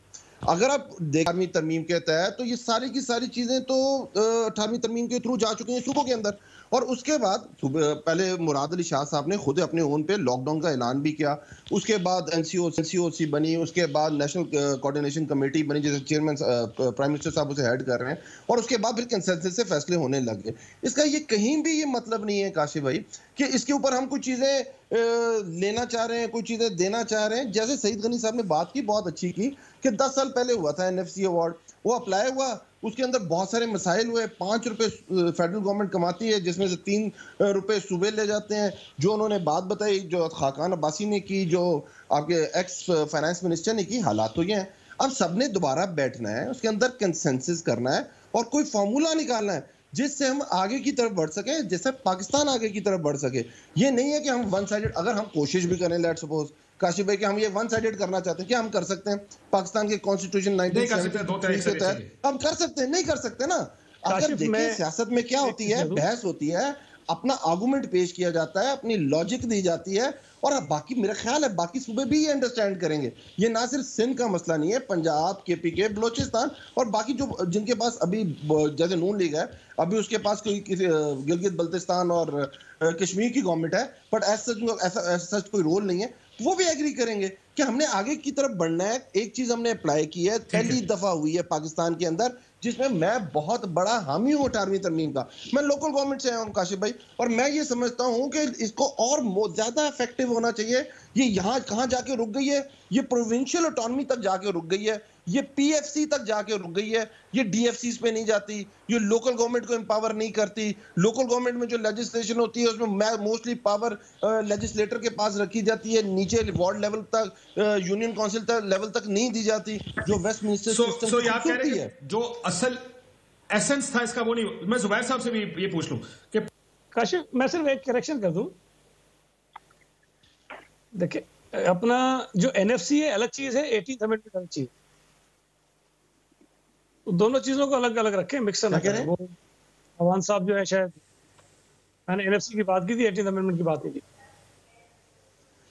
Speaker 2: अगर आप 18वीं तरमीम के तहत, तो ये सारी की सारी चीजें तो 18वीं तरमीम के थ्रू जा चुकी हैं सूबों के अंदर। और उसके बाद पहले मुराद अली शाह साहब ने खुद अपने ओन पे लॉकडाउन का ऐलान भी किया। उसके बाद एनसीओसी बनी, उसके बाद नेशनल कोऑर्डिनेशन कमेटी बनी, जिसे चेयरमैन प्राइम मिनिस्टर साहब उसे हेड कर रहे हैं, और उसके बाद फिर कंसेंसस से फैसले होने लगे। इसका ये कहीं भी ये मतलब नहीं है काशिफ भाई कि इसके ऊपर हम कुछ चीजें लेना चाह रहे हैं, कुछ चीजें देना चाह रहे हैं। जैसे सईद गनी साहब ने बात की, बहुत अच्छी की, कि 10 साल पहले हुआ था एनएफसी अवार्ड, वो अप्लाई हुआ, उसके अंदर बहुत सारे मसाइल हुए। 5 रुपए फेडरल गवर्नमेंट कमाती है, जिसमें से 3 रुपए सूबे ले जाते हैं। जो उन्होंने बात बताई, जो खाकान अब्बासी ने की, जो आपके एक्स फाइनेंस मिनिस्टर ने की, हालात तो ये हैं। अब सबने दोबारा बैठना है, उसके अंदर कंसेंसस करना है और कोई फार्मूला निकालना है जिससे हम आगे की तरफ बढ़ सके, जिससे पाकिस्तान आगे की तरफ बढ़ सके। ये नहीं है कि हम वन साइडेड, अगर हम कोशिश भी करें, लेट्स सपोज काशिफ भाई कि हम ये वन साइडेड करना चाहते हैं, क्या हम कर सकते हैं? पाकिस्तान के कॉन्स्टिट्यूशन 1973 के तहत हम कर सकते हैं? नहीं कर सकते ना। अगर देखिए सियासत में क्या होती है, बहस होती है, अपना आर्गुमेंट पेश किया जाता है, अपनी लॉजिक दी जाती है, और बाकी मेरा ख्याल है बाकी सूबे भी ये अंडरस्टैंड करेंगे। ये ना सिर्फ सिंध का मसला नहीं है, पंजाब, केपीके, बलोचिस्तान और बाकी जो जिनके पास अभी जैसे नून लीग है, अभी उसके पास कोई गिलगित बल्तिस्तान और कश्मीर की गवर्नमेंट है, बट ऐसा कोई रोल नहीं है, वो भी एग्री करेंगे कि हमने आगे की तरफ बढ़ना है। एक चीज हमने अप्लाई की है, पहली दफा हुई है पाकिस्तान के अंदर, जिसमें मैं बहुत बड़ा हामी हूं 18वीं तरमीम का। मैं लोकल गवर्नमेंट से आया हूं काशिफ भाई, और मैं ये समझता हूं कि इसको और ज्यादा इफेक्टिव होना चाहिए। ये यहाँ कहां जाके रुक गई है? ये प्रोविंशियल ऑटोनॉमी तक जाके रुक गई है, ये पीएफसी तक जाके रुक गई है, ये डीएफसी पे नहीं जाती, ये लोकल गवर्नमेंट को एम्पावर नहीं करती। लोकल गवर्नमेंट में जो लेजिस्लेशन होती है उसमें मोस्टली पावर लेजिस्लेटर के पास रखी जाती है, नीचे वार्ड लेवल तक, यूनियन काउंसिल लेवल तक नहीं दी जाती, जो वेस्टमिनिस्टर सिस्टम है।
Speaker 1: जो असल एसेंस था इसका वो नहीं। मैं जुबैर साहब से भी ये पूछ लूं कि
Speaker 3: काशिफ, मैं सिर्फ एक करेक्शन कर दूं। देखिए, अपना जो एनएफसी है अलग चीज है, 18th अमेंडमेंट अलग चीज, दोनों चीजों को अलग अलग रखें, मिक्सर ना करें। वो अवान साहब जो है, शायद मैंने एनएफसी की बात की थी, 18th अमेंडमेंट की बात नहीं की।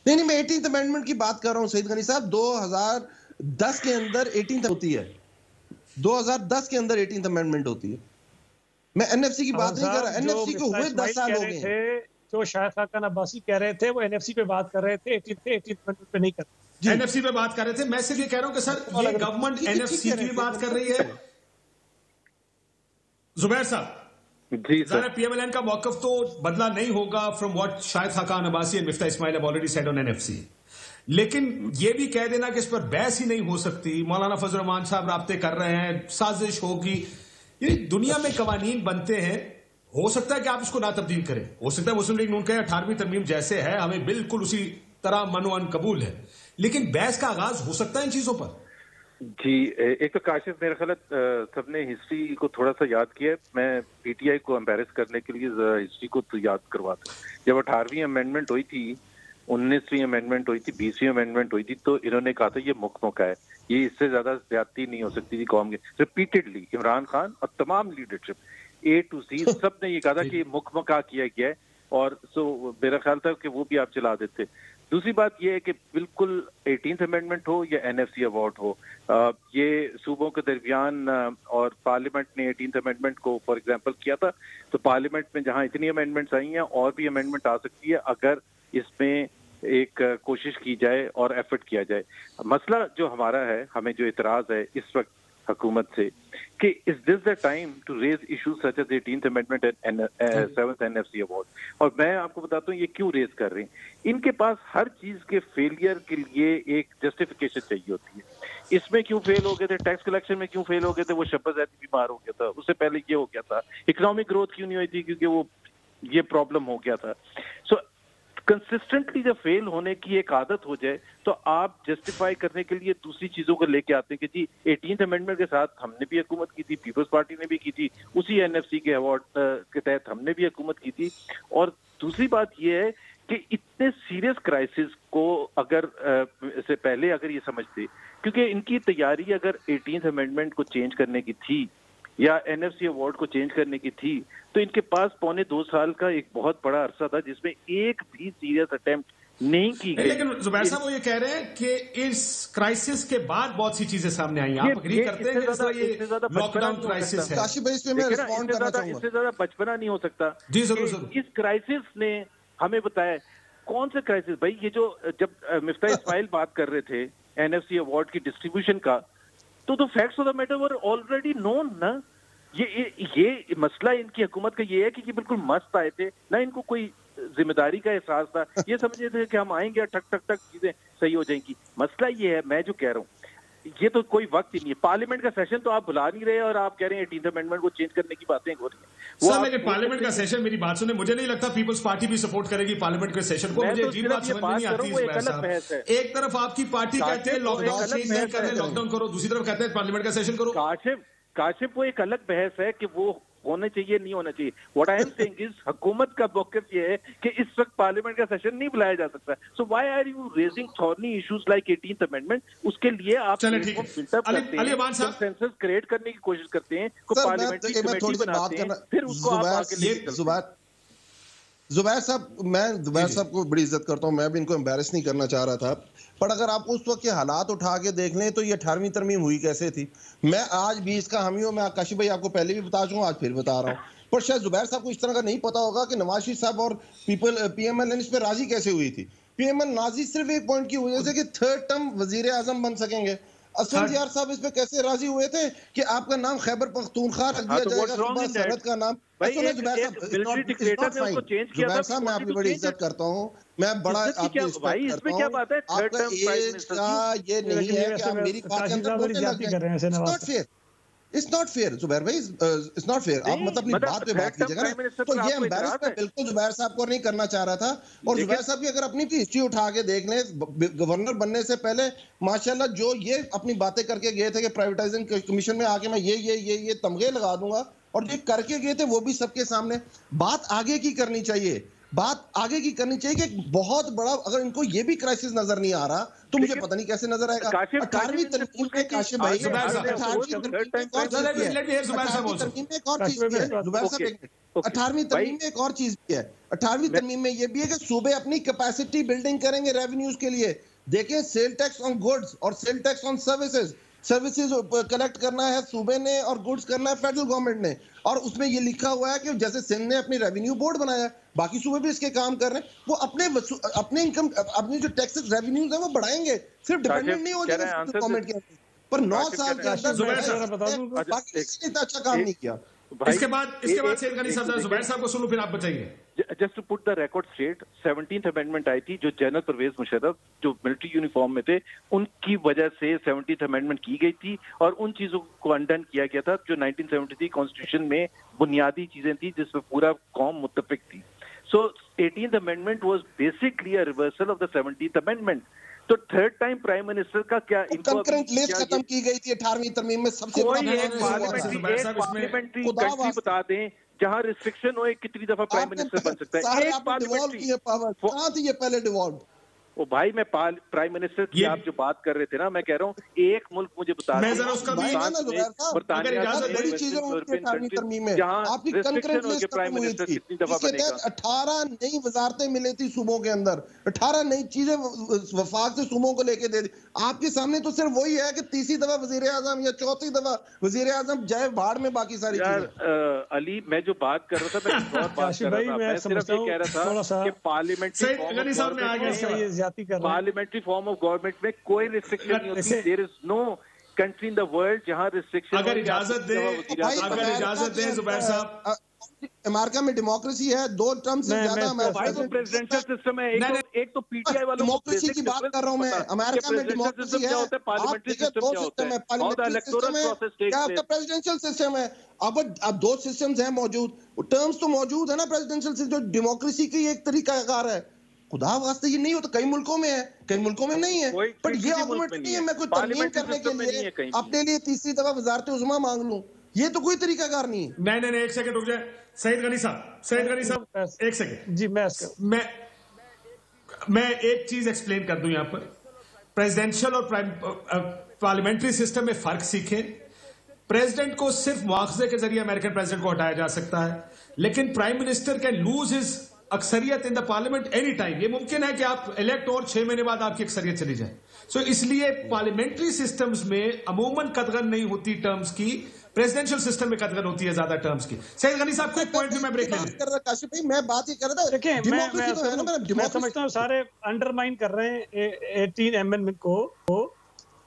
Speaker 2: नहीं, मैं 18th अमेंडमेंट की बात कर रहा हूं सईद गनी साहब। 2000 2010 के अंदर 18th होती है, 2010 के अंदर 18th अमेंडमेंट होती है। मैं एनएफसी की बात नहीं कर रहा, एनएफसी को हुए 10 साल हो गए हैं।
Speaker 3: जो शायद खान अब्बासी कह रहे थे वो एनएफसी पे बात कर रहे थे, 18th अमेंडमेंट पे नहीं कर रहे।
Speaker 1: एनएफसी पे बात कर रहे थे। मैं सिर्फ ये कह रहा हूं कि सर ये गवर्नमेंट एनएफसी की भी बात कर रही है। जुबैर साहब
Speaker 4: जी सर,
Speaker 1: पीएमएलएन का मौकफ तो बदला नहीं होगा from what Shahid Khaqan Abbasi and Miftah Ismail have already said on NFC, लेकिन ये भी कह देना कि इस पर बहस ही नहीं हो सकती, मौलाना फजल रहमान साहब राब्ते कर रहे हैं, साजिश होगी। ये दुनिया में कवानीन बनते हैं, हो सकता है कि आप इसको ना तब्दील करें, हो सकता है मुस्लिम लीग नून कहे 18वीं तरमीम जैसे है हमें बिल्कुल उसी तरह मनोअन कबूल है, लेकिन बहस का आगाज हो सकता है इन चीजों पर।
Speaker 4: जी एक तो काशिफ मेरा ख्याल सबने हिस्ट्री को थोड़ा सा याद किया है। मैं पीटीआई को एम्बेरस करने के लिए हिस्ट्री को तो याद करवाता हूँ। जब 18वीं अमेंडमेंट हुई थी, 19वीं अमेंडमेंट हुई थी, 20वीं अमेंडमेंट हुई थी, तो इन्होंने कहा था ये मुख्य है, ये इससे ज्यादा ज्यादती नहीं हो सकती थी कौम के। रिपीटेडली इमरान खान और तमाम लीडरशिप A to Z सब ने ये कहा था कि मुख्य किया गया है, और सो मेरा ख्याल था कि वो भी आप चला देते। दूसरी बात यह है कि बिल्कुल 18th अमेंडमेंट हो या एनएफसी अवार्ड हो, ये सूबों के दरमियान, और पार्लियामेंट ने 18th अमेंडमेंट को फॉर एग्जांपल किया था, तो पार्लियामेंट में जहां इतनी अमेंडमेंट्स आई हैं और भी अमेंडमेंट आ सकती है अगर इसमें एक कोशिश की जाए और एफर्ट किया जाए। मसला जो हमारा है, हमें जो इतराज है इस वक्त हुकूमत से कि is this the time to raise issues such as 18th amendment and 7th NFC award. और मैं आपको बताता हूँ ये क्यों रेज कर रहे हैं। इनके पास हर चीज के फेलियर के लिए एक जस्टिफिकेशन चाहिए होती है। इसमें क्यों फेल हो गए थे, टैक्स कलेक्शन में क्यों फेल हो गए थे, वो शब्बत ज़ैदी बीमार हो गया था, उससे पहले ये हो गया था, इकोनॉमिक ग्रोथ क्यों नहीं हुई थी, क्योंकि वो ये प्रॉब्लम हो गया था। सो कंसिस्टेंटली जब फेल होने की एक आदत हो जाए तो आप जस्टिफाई करने के लिए दूसरी चीजों को लेके आते हैं कि जी 18th अमेंडमेंट के साथ हमने भी हुकूमत की थी, पीपल्स पार्टी ने भी की थी, उसी एनएफसी के अवार्ड के तहत हमने भी हुकूमत की थी। और दूसरी बात यह है कि इतने सीरियस क्राइसिस को अगर से पहले अगर ये समझते, क्योंकि इनकी तैयारी अगर 18th अमेंडमेंट को चेंज करने की थी या एनएफसी अवार्ड को चेंज करने की थी, तो इनके पास 2.25 साल का एक बहुत बड़ा अरसा था जिसमें एक भी सीरियस अटेम्प्ट नहीं की गई।
Speaker 1: लेकिन जुबैर साहब वो ये कह रहे हैं कि इस क्राइसिस के बाद बहुत सी चीजें सामने आई। आप एग्री करते हैं कि ये लॉकडाउन क्राइसिस है?
Speaker 2: काशिफ भाई इसमें मैं रिस्पॉन्ड करना चाहूंगा।
Speaker 4: इससे ज्यादा बचपना नहीं हो सकता।
Speaker 1: जी जरूर।
Speaker 4: इस क्राइसिस ने हमें बताया कौन सा क्राइसिस भाई, ये जो जब मिफ्ता इस्माइल बात कर रहे थे एनएफसी अवार्ड की डिस्ट्रीब्यूशन का, तो facts of the matter were already known ना। ये मसला इनकी हुकूमत का ये है कि ये बिल्कुल मस्त आए थे ना, इनको कोई जिम्मेदारी का एहसास था, ये समझे थे कि हम आएंगे ठक ठक ठक चीजें सही हो जाएंगी। मसला ये है, मैं जो कह रहा हूँ ये तो कोई वक्त ही नहीं है। पार्लियामेंट का सेशन तो आप बुला नहीं रहे और आप कह रहे हैं 18th अमेंडमेंट को चेंज करने की बातें हो रही हैं।
Speaker 1: सर लेकिन पार्लियामेंट का सेशन, मेरी बात सुने, मुझे नहीं लगता पीपल्स पार्टी भी सपोर्ट करेगी पार्लियामेंट के सेशन को। मुझे अजीब बात समझ नहीं आती। एक तरफ आपकी पार्टी कहते हैं लॉकडाउन चेंज नहीं कर रहे, लॉकडाउन करो, दूसरी तरफ कहते हैं पार्लियामेंट का सेशन करो।
Speaker 4: काशिफ वो एक अलग बहस है कि वो होना चाहिए नहीं होना चाहिए। What I am saying is हुकूमत का मौक़िफ़ ये है कि इस वक्त पार्लियामेंट का सेशन नहीं बुलाया जा सकता। So why are you raising thorny issues like 18th amendment? उसके लिए आप कंसेंसस क्रिएट करने की कोशिश करते हैं, पार्लियामेंट्री कमेटी बनाते हैं, फिर उसको आप आगे लेके
Speaker 2: जुबैर साहब, मैं जुबैर साहब को बड़ी इज्जत करता हूं, मैं भी इनको एम्बैरस नहीं करना चाह रहा था, पर अगर आप उस वक्त के हालात उठा के देख लें तो ये 18वीं तरमीम हुई कैसे थी। मैं आज भी इसका हामी हूं। मैं काशिफ भाई आपको पहले भी बता चुका हूं, आज फिर बता रहा हूं। पर शायद जुबैर साहब को इस तरह का नहीं पता होगा कि नवाज शरीफ साहब और पीएमएल इस पर राजी कैसे हुई थी। पीएमएल नाजी सिर्फ एक पॉइंट की वजह से कि 3rd टर्म वजीर आजम बन सकेंगे। असद यार साहब इस पे कैसे राजी हुए थे कि आपका नाम खैबर पख्तूनख्वा रख दिया जाएगा, सुबह सरहद का नाम। जुबैर साहब मैं आपकी बड़ी इज्जत करता हूँ, मैं बड़ा आपकी रिस्पेक्ट करता हूँ। आपका एज का ये नहीं है कि आप मेरी बात के अंदर बोलने लग गए। इट्स नॉट फेयर जुबैर भाई, इट्स नॉट फेयर। आप मतलब अपनी बात पे बात कीजिएगा ना। तो ये एम्बैरसमेंट बिल्कुल जुबैर साहब को नहीं करना चाह रहा था। और जुबैर साहब की अगर अपनी भी हिस्ट्री उठा के देख लें, गवर्नर बनने से पहले माशाल्लाह जो ये अपनी बातें करके गए थे कि प्राइवेटाइजेशन कमीशन में आके मैं ये तमगे लगा दूंगा, और ये करके गए थे वो भी सबके सामने। बात आगे की करनी चाहिए, बात आगे की करनी चाहिए कि बहुत बड़ा, अगर इनको ये भी क्राइसिस नजर नहीं आ रहा तो मुझे पता नहीं कैसे नजर आएगा। 18वीं तरमीम में काशिफ भाई, 18वीं तरमीम में एक और चीज भी है। 18वीं तरमीम में एक और चीज भी है। 18वीं तरमीम में ये भी है कि सूबे अपनी कैपेसिटी बिल्डिंग करेंगे रेवेन्यूज के लिए। देखें सेल टैक्स ऑन गुड्स और sale tax on services collect करना है सूबे ने और गुड्स करना है फेडरल गवर्नमेंट ने, और उसमें ये लिखा हुआ है कि जैसे सिंध ने अपनी रेवेन्यू बोर्ड बनाया, बाकी सूबे भी इसके काम कर रहे हैं, वो अपने इनकम अपनी जो टैक्सेस रेवेन्यूज है वो बढ़ाएंगे, सिर्फ डिपेंडेंट नहीं हो जाएगा गवर्नमेंट के ऊपर। पर 9 साल के अंदर बाकी किसी ने इतना अच्छा काम नहीं किया।
Speaker 1: इसके बाद सैयद गनी साहब, जुबैर साहब को सुनो फिर आप बताइए।
Speaker 4: Just to put the record straight, 17th amendment आई थी जो जनरल परवेज मुशर्रफ जो मिलिट्री यूनिफॉर्म में थे उनकी वजह से 17th अमेंडमेंट की गई थी, और उन चीजों को अनडन किया गया था जो 1973 कॉन्स्टिट्यूशन में बुनियादी चीजें थी जिसमें पूरा कौम मुत्तफिक थी। सो 18th amendment was basically a reversal of the 17th amendment. तो थर्ड टाइम प्राइम मिनिस्टर का क्या
Speaker 2: कंकरेंट लिस्ट खत्म की गई थी 18वीं तरमीम में, सबसे
Speaker 4: पार्लियामेंट्री कंट्री बता दें जहां रिस्ट्रिक्शन हो कितनी दफा प्राइम मिनिस्टर बन सकता है। एक पार्लियामेंट्री
Speaker 2: कहां थी ये पहले डिवॉल्व?
Speaker 4: ओ भाई मैं प्राइम मिनिस्टर की आप जो बात कर रहे थे ना, मैं कह रहा हूँ एक मुल्क मुझे बता
Speaker 2: बड़ी चीजें आपकी कंकरेंट लिस्ट खत्म हुई थी, इसके तहत 18 नई वजारतें मिली थी सूबों के अंदर, 18 नई चीजें वफाक से सूबों को लेके दे दी। आपके सामने तो सिर्फ वही है कि तीसरी दफा वजीर आजम या चौथी दफा वजीर आजम जाए बाढ़ में, बाकी सारी
Speaker 4: चीजें। अली मैं जो बात कर रहा था मैं सिर्फ ये कह रहा था कि पार्लियामेंट्री फॉर्म ऑफ गवर्नमेंट में कोई रिस्ट्रिक्शन नहीं होती। There is no country in the world जहां रिस्ट्रिक्शन।
Speaker 1: अगर इजाजत दे जुबैर साहब,
Speaker 2: अमेरिका में डेमोक्रेसी है, 2 टर्म से ज्यादा
Speaker 4: प्रेसिडेंशियल सिस्टम है, एक तो पीटीआई वालों
Speaker 2: डेमोक्रेसी की बात कर रहा हूं मैं। अमेरिका में डेमोक्रेसी है,
Speaker 4: पार्लियामेंट्री सिस्टम क्या होता है,
Speaker 2: क्या आपका प्रेसिडेंशियल सिस्टम है? अब 2 सिस्टम्स हैं मौजूद, टर्म्स तो मौजूद है ना प्रेसिडेंशियल सिस्टम, जो डेमोक्रेसी की एक तरीकाकार है। खुदा वास्ते ये नहीं होता, कई मुल्कों में है, कई मुल्कों में नहीं है, बट ये आर्गुमेंट नहीं है मैं कोई तरमीम करने के लिए अपने लिए तीसरी दफा वजारत उज़्मा मांग लूं, ये तो कोई तरीकाकार नहीं है।
Speaker 1: नहीं एक सेकंड रुक जाए सैयद गनी साहब एक सेकंड
Speaker 3: जी।
Speaker 1: मैं एक चीज एक्सप्लेन कर दूं यहां पर। प्रेसिडेंशियल और पार्लियामेंट्री सिस्टम में फर्क सीखें। प्रेसिडेंट को सिर्फ मुआवजे के जरिए अमेरिकन प्रेसिडेंट को हटाया जा सकता है, लेकिन prime minister can lose his अक्सरियत in the parliament any time. ये मुमकिन है कि आप इलेक्ट और 6 महीने बाद आपकी अक्सरियत चली जाए। सो इसलिए पार्लियामेंट्री सिस्टम्स में अमूमन कदगन नहीं होती टर्म्स की, प्रेसिडेंशियल सिस्टम में कदगन होती है ज्यादा टर्म्स की। सैयद गनी साहब को पॉइंट में मैं ब्रेक ले लूं।
Speaker 2: काशिफ भाई मैं बात ही कर रहा था,
Speaker 3: देखिए मैं समझता हूं सारे अंडरमाइन कर रहे हैं 18 अमेंडमेंट को।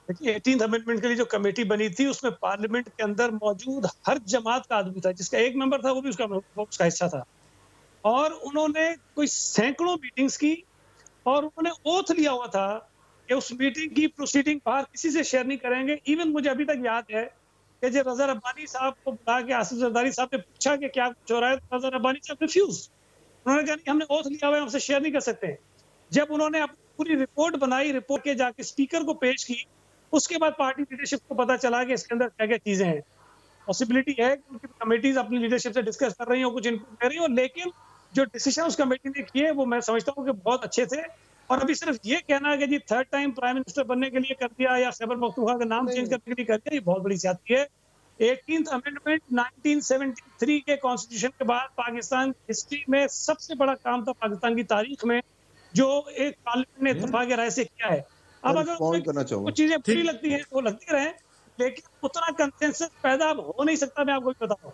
Speaker 3: देखिए 18th अमेंडमेंट के लिए जो कमेटी बनी थी उसमें पार्लियामेंट के अंदर मौजूद हर जमात का आदमी था, जिसका एक मेंबर था वो भी उसका हिस्सा था, और उन्होंने कोई सैकड़ों मीटिंग्स की और उन्होंने ओथ लिया हुआ था कि उस मीटिंग की प्रोसीडिंग बाहर किसी से शेयर नहीं करेंगे। इवन मुझे अभी तक याद है कि जब रज़ा रब्बानी साहब को बुला के आसिफ जरदारी साहब ने पूछा कि क्या कुछ हो रहा है, तो रज़ा रब्बानी साहब रिफ्यूज, उन्होंने कहा नहीं हमने ओथ लिया हुआ है, हमसे शेयर नहीं कर सकते। जब उन्होंने अपनी पूरी रिपोर्ट बनाई, रिपोर्ट के जाके स्पीकर को पेश की, उसके बाद पार्टी लीडरशिप को पता चला कि इसके अंदर क्या क्या चीजें हैं। पॉसिबिलिटी है कि उनकी कमेटीज अपनी लीडरशिप से डिस्कस कर रही हो, कुछ इनपुट दे रही हो, लेकिन जो डिसीजन उस कमेटी ने किए वो मैं समझता हूँ कि बहुत अच्छे थे। और अभी सिर्फ ये कहना है कि जी थर्ड टाइम प्राइम मिनिस्टर बनने के लिए कर दिया या खैबर पख्तूनख्वा का नाम चेंज करने के लिए कर दिया, ये बहुत बड़ी ज्यादती है। 18th अमेंडमेंट 1973 के कॉन्स्टिट्यूशन के बाद पाकिस्तान हिस्ट्री में सबसे बड़ा काम था, पाकिस्तान की तारीख में, जो एक पार्लियामेंट ने इत्तेफाक राय से किया है। अब अगर कुछ चीजें बुरी लगती हैं तो लगती रहे, लेकिन उतना कंसेंसस पैदा हो नहीं सकता, मैं आपको बताऊं।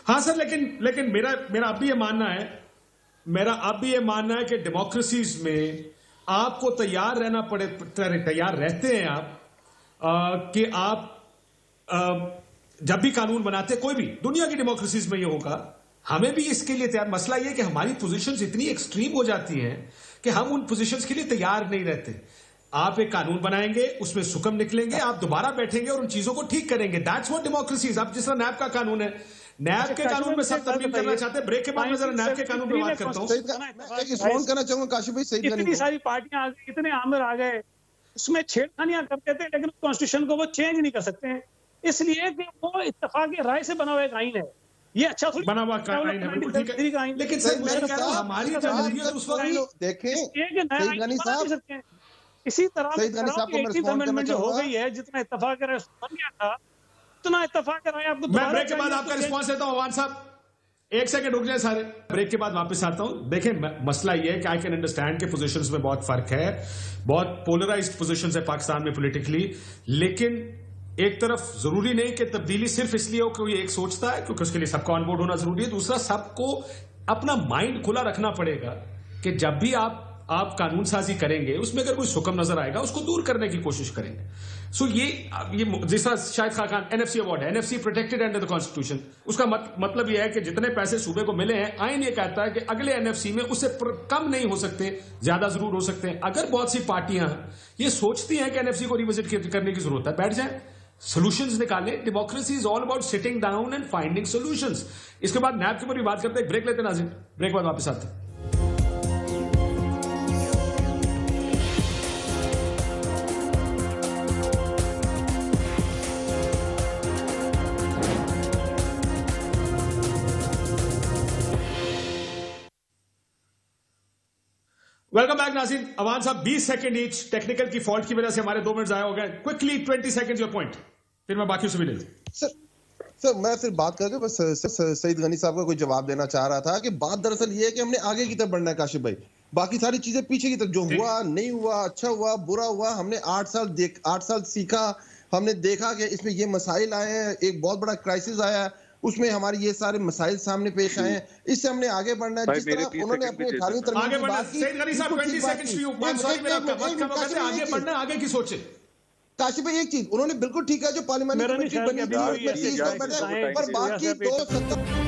Speaker 1: हाँ सर, लेकिन मेरा अब भी ये मानना है कि डेमोक्रेसीज में आपको तैयार रहना पड़े, तैयार रहते हैं आप कि आप जब भी कानून बनाते, कोई भी दुनिया की डेमोक्रेसीज में ये होगा, हमें भी इसके लिए तैयार। मसला ये कि हमारी पोजीशंस इतनी एक्सट्रीम हो जाती हैं कि हम उन पोजीशंस के लिए तैयार नहीं रहते। आप एक कानून बनाएंगे, उसमें सुकम निकलेंगे, आप दोबारा बैठेंगे और उन चीजों को ठीक करेंगे। That's what democracy. आप जिस तरह नैब का कानून है, नैब के कानून में सब तरमीम करना चाहते हैं। ब्रेक के बाद मैं जरा नैब के कानून पे बात करता हूं।
Speaker 2: फोन करना चाहूंगा काशिफ भाई, सही
Speaker 3: इतनी सारी पार्टियां आ गई, इतने आमिर आ गए, उसमें छेड़खानियां करते थे, लेकिन कॉन्स्टिट्यूशन को वो चेंज नहीं कर सकते हैं, इसलिए कि वो इत्तेफाक राय से बना हुआ एक आइन है। ये अच्छा थोड़ी
Speaker 1: बना हुआ आइन है, बिल्कुल ठीक है, लेकिन सर मैं कह रहा हूं हमारी जमहूरियत उस वक्त
Speaker 2: देखें सईद गनी साहब,
Speaker 3: इसी तरह 18th अमेंडमेंट जो हो गई है, जितना इत्तेफाक राय बन गया था, उतना इत्तेफाक राय आपको।
Speaker 1: मैं ब्रेक के बाद आपका रिस्पांस देता हूं अवान साहब, एक सेकंड रुक जाए सारे, ब्रेक के बाद वापस आता हूं। देखें, मसला यह है कि आई कैन अंडरस्टैंड के पोजीशंस में बहुत फर्क है, बहुत पोलराइज्ड पोजीशंस है पाकिस्तान में पॉलिटिकली, लेकिन एक तरफ जरूरी नहीं कि तब्दीली सिर्फ इसलिए हो कि कोई एक सोचता है, क्योंकि उसके लिए सबका ऑन बोर्ड होना जरूरी है। दूसरा, सबको अपना माइंड खुला रखना पड़ेगा कि जब भी आप कानून साजी करेंगे, उसमें अगर कोई सुकम नजर आएगा उसको दूर करने की कोशिश करेंगे। सो ये जिस तरह शाहिद खान एनएफसी अवार्ड है, NFC protected under the constitution, उसका मतलब यह है कि जितने पैसे सूबे को मिले हैं, आईन ये कहता है कि अगले एनएफसी में उससे कम नहीं हो सकते, ज्यादा जरूर हो सकते हैं। अगर बहुत सी पार्टियां ये सोचती हैं कि एनएफसी को रिविजिट करने की जरूरत है, बैठ जाए, सॉल्यूशंस निकालें। Democracy is all about sitting down and finding solutions. इसके बाद नैब के ऊपर भी बात करते हैं, ब्रेक लेते हैं नाज़रीन, ब्रेक बाद वापस आते हैं। वेलकम बैक नाज़रीन। अवान साहब 20 सेकंड ईच, टेक्निकल की फॉल्ट की वजह से हमारे 2 मिनट जाया हो गए। क्विकली 20 सेकंड योर पॉइंट, फिर मैं बाकी से भी ले लूं।
Speaker 2: सर मैं सिर्फ बात करके बस सईद गनी साहब का कोई जवाब देना चाह रहा था कि बात दरअसल ये है कि हमने आगे की तरफ बढ़ना है काशिफ भाई, बाकी सारी चीजें पीछे की तरफ, जो हुआ नहीं हुआ, अच्छा हुआ बुरा हुआ, हमने 8 साल सीखा, हमने देखा कि इसमें ये मसाइल आए हैं, एक बहुत बड़ा क्राइसिस आया है, उसमें हमारे ये सारे मसाइल सामने पेश आए हैं, इससे हमने आगे बढ़ना है। जिस तरह उन्होंने अपनी 18वीं तरमीम की बात की,
Speaker 1: आगे बढ़ना, आगे की सोचे।
Speaker 2: काशिफ भाई एक चीज उन्होंने बिल्कुल ठीक है, जो पार्लियामेंट कमेटी बनी थी पर बाकी 2 सत्ता